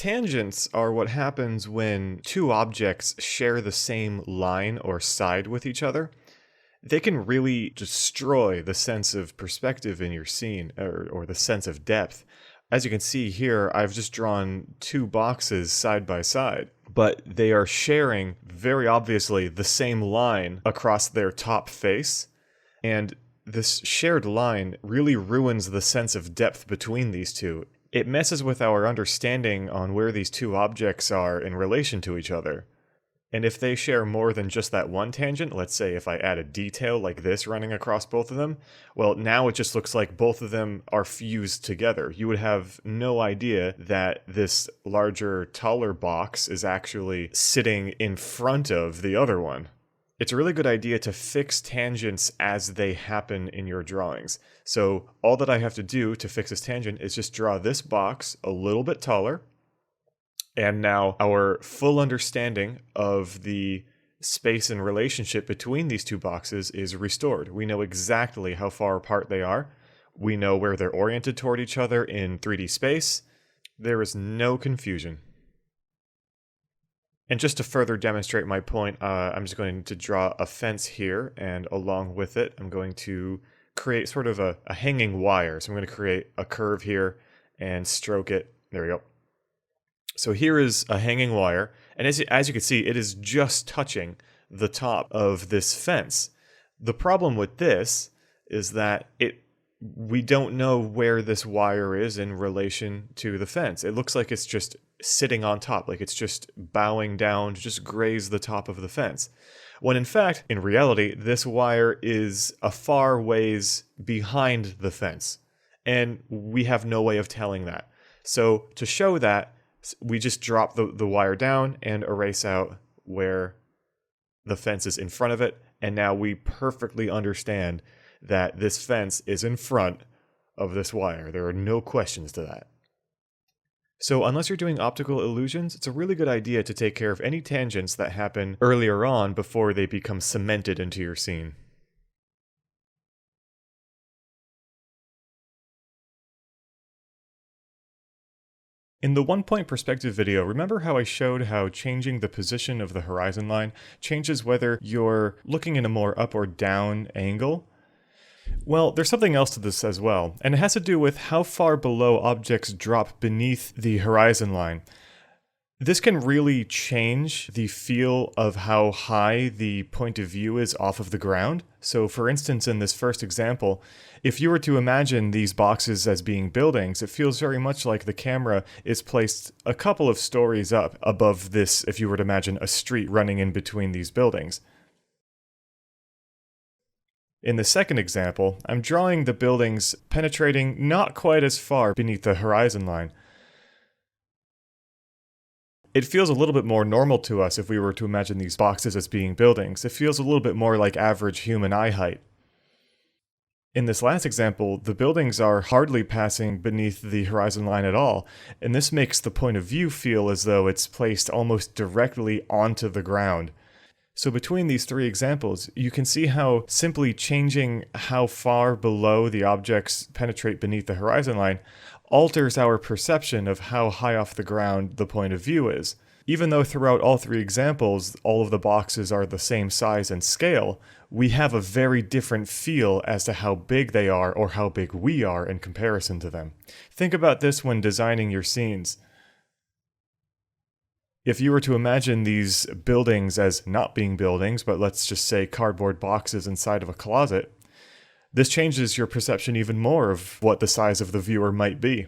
Tangents are what happens when two objects share the same line or side with each other. They can really destroy the sense of perspective in your scene, or the sense of depth. As you can see here, I've just drawn two boxes side by side, but they are sharing, very obviously, the same line across their top face, and this shared line really ruins the sense of depth between these two. It messes with our understanding on where these two objects are in relation to each other. And if they share more than just that one tangent, let's say if I add a detail like this running across both of them, well, now it just looks like both of them are fused together. You would have no idea that this larger, taller box is actually sitting in front of the other one. It's a really good idea to fix tangents as they happen in your drawings. So all that I have to do to fix this tangent is just draw this box a little bit taller. And now our full understanding of the space and relationship between these two boxes is restored. We know exactly how far apart they are. We know where they're oriented toward each other in 3D space. There is no confusion. And just to further demonstrate my point, I'm just going to draw a fence here, and along with it, I'm going to create sort of a hanging wire. So I'm going to create a curve here and stroke it. There we go. So here is a hanging wire, and as you can see, it is just touching the top of this fence. The problem with this is that we don't know where this wire is in relation to the fence. It looks like it's just sitting on top, like it's just bowing down to just graze the top of the fence. When in fact, in reality, this wire is a far ways behind the fence, and we have no way of telling that. So to show that, we just drop the wire down and erase out where the fence is in front of it, and now we perfectly understand that this fence is in front of this wire. There are no questions to that. So unless you're doing optical illusions, it's a really good idea to take care of any tangents that happen earlier on before they become cemented into your scene. In the one-point perspective video, remember how I showed how changing the position of the horizon line changes whether you're looking in a more up or down angle? Well, there's something else to this as well, and it has to do with how far below objects drop beneath the horizon line. This can really change the feel of how high the point of view is off of the ground. So for instance, in this first example, if you were to imagine these boxes as being buildings, it feels very much like the camera is placed a couple of stories up above this, if you were to imagine a street running in between these buildings. In the second example, I'm drawing the buildings penetrating not quite as far beneath the horizon line. It feels a little bit more normal to us if we were to imagine these boxes as being buildings. It feels a little bit more like average human eye height. In this last example, the buildings are hardly passing beneath the horizon line at all, and this makes the point of view feel as though it's placed almost directly onto the ground. So between these three examples, you can see how simply changing how far below the objects penetrate beneath the horizon line alters our perception of how high off the ground the point of view is. Even though throughout all three examples, all of the boxes are the same size and scale, we have a very different feel as to how big they are or how big we are in comparison to them. Think about this when designing your scenes. If you were to imagine these buildings as not being buildings, but let's just say cardboard boxes inside of a closet, this changes your perception even more of what the size of the viewer might be.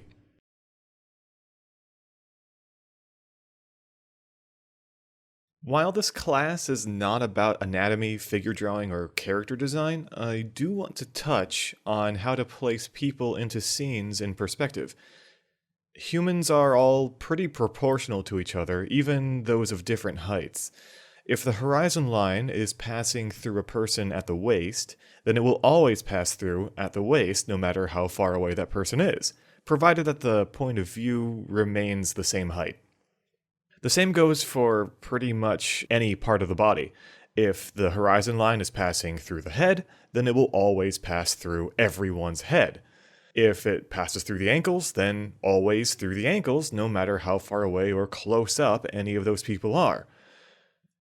While this class is not about anatomy, figure drawing, or character design, I do want to touch on how to place people into scenes in perspective. Humans are all pretty proportional to each other, even those of different heights. If the horizon line is passing through a person at the waist, then it will always pass through at the waist no matter how far away that person is, provided that the point of view remains the same height. The same goes for pretty much any part of the body. If the horizon line is passing through the head, then it will always pass through everyone's head. If it passes through the ankles, then always through the ankles, no matter how far away or close up any of those people are.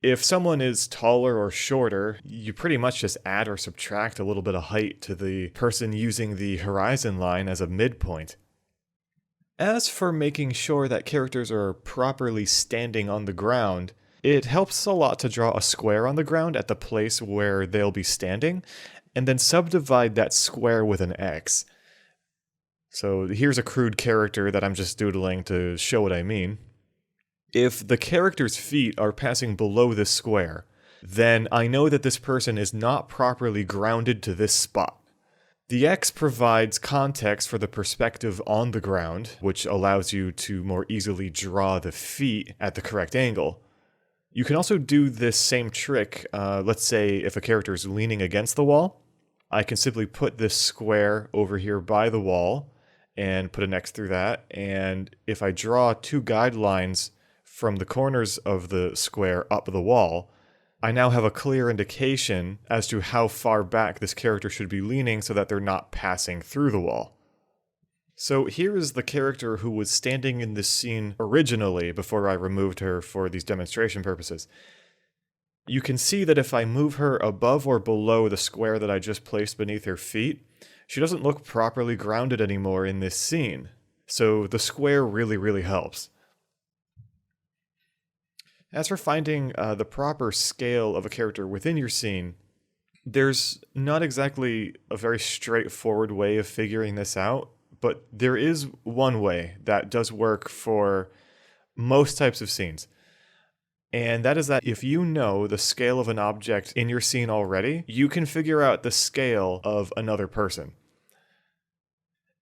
If someone is taller or shorter, you pretty much just add or subtract a little bit of height to the person using the horizon line as a midpoint. As for making sure that characters are properly standing on the ground, it helps a lot to draw a square on the ground at the place where they'll be standing, and then subdivide that square with an X. So here's a crude character that I'm just doodling to show what I mean. If the character's feet are passing below this square, then I know that this person is not properly grounded to this spot. The X provides context for the perspective on the ground, which allows you to more easily draw the feet at the correct angle. You can also do this same trick, let's say if a character is leaning against the wall, I can simply put this square over here by the wall and put an X through that, and if I draw two guidelines from the corners of the square up the wall, I now have a clear indication as to how far back this character should be leaning so that they're not passing through the wall. So here is the character who was standing in this scene originally before I removed her for these demonstration purposes. You can see that if I move her above or below the square that I just placed beneath her feet, she doesn't look properly grounded anymore in this scene. So the square really helps. As for finding the proper scale of a character within your scene, there's not exactly a very straightforward way of figuring this out, but there is one way that does work for most types of scenes. And that is that if you know the scale of an object in your scene already, you can figure out the scale of another person.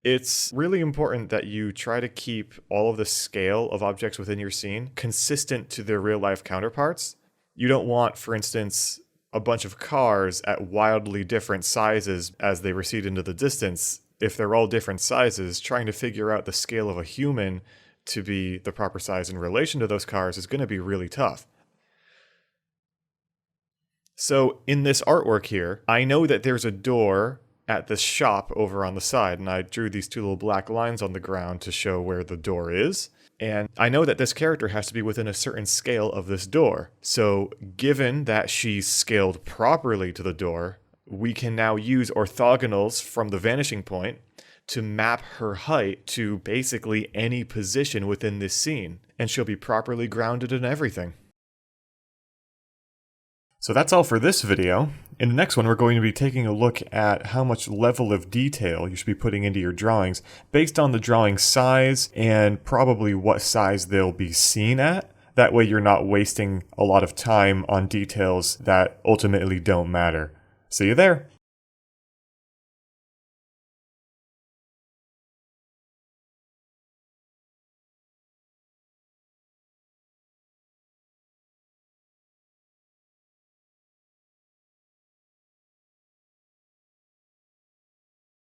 It's really important that you try to keep all of the scale of objects within your scene consistent to their real-life counterparts. You don't want, for instance, a bunch of cars at wildly different sizes as they recede into the distance. If they're all different sizes, trying to figure out the scale of a human to be the proper size in relation to those cars is going to be really tough. So in this artwork here, I know that there's a door at this shop over on the side, and I drew these two little black lines on the ground to show where the door is. And I know that this character has to be within a certain scale of this door. So given that she's scaled properly to the door, we can now use orthogonals from the vanishing point to map her height to basically any position within this scene, and she'll be properly grounded in everything. So that's all for this video. In the next one, we're going to be taking a look at how much level of detail you should be putting into your drawings based on the drawing size and probably what size they'll be seen at. That way you're not wasting a lot of time on details that ultimately don't matter. See you there!